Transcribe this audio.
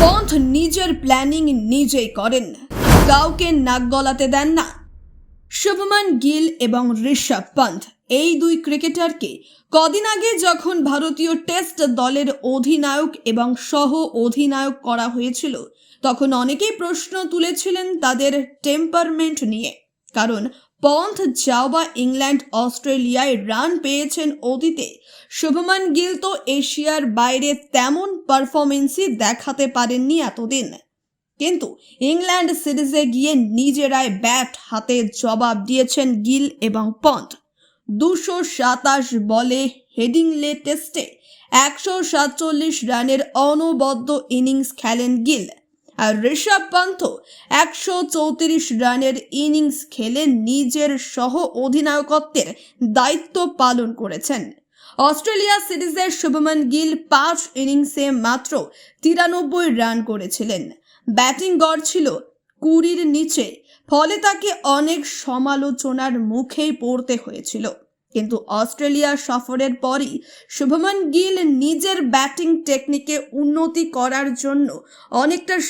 পন্থ নিজের প্ল্যানিং নিজেই করেন, কাউকে নাক গলাতে দেন না। শুভমান গিল এবং ঋষভ পন্থ এই দুই ক্রিকেটারকে কদিন আগে যখন ভারতীয় টেস্ট দলের অধিনায়ক এবং সহ অধিনায়ক করা হয়েছিল, তখন অনেকেই প্রশ্ন তুলেছিলেন তাদের টেম্পারমেন্ট নিয়ে। কারণ পন্থ যাওয়া ইংল্যান্ড অস্ট্রেলিয়ায় রান পেয়েছেন অতীতে, শুভমান গিল তো এশিয়ার বাইরে তেমন পারফরমেন্সই দেখাতে পারেননি এতদিন। কিন্তু ইংল্যান্ড সিরিজে গিয়ে নিজেরাই ব্যাট হাতে জবাব দিয়েছেন গিল এবং পন্থ। 227 বলে হেডিংলে টেস্টে 147 রানের অনবদ্য ইনিংস খেলেন গিল, আর ঋষভ পন্থ 134 রানের ইনিংস খেলে নিজের সহ অধিনায়কত্বের দায়িত্ব পালন করেছেন। অস্ট্রেলিয়া সিরিজে শুভমান গিল 5 ইনিংসে মাত্র 93 রান করেছিলেন। ব্যাটিং গড় ছিল 20-র নিচে, ফলে তাকে অনেক সমালোচনার মুখেই পড়তে হয়েছিল। কিন্তু অস্ট্রেলিয়া সফরের পরই শুভমান গিল নিজের ব্যাটিং টেকনিকে উন্নতি করার জন্য অনেকটা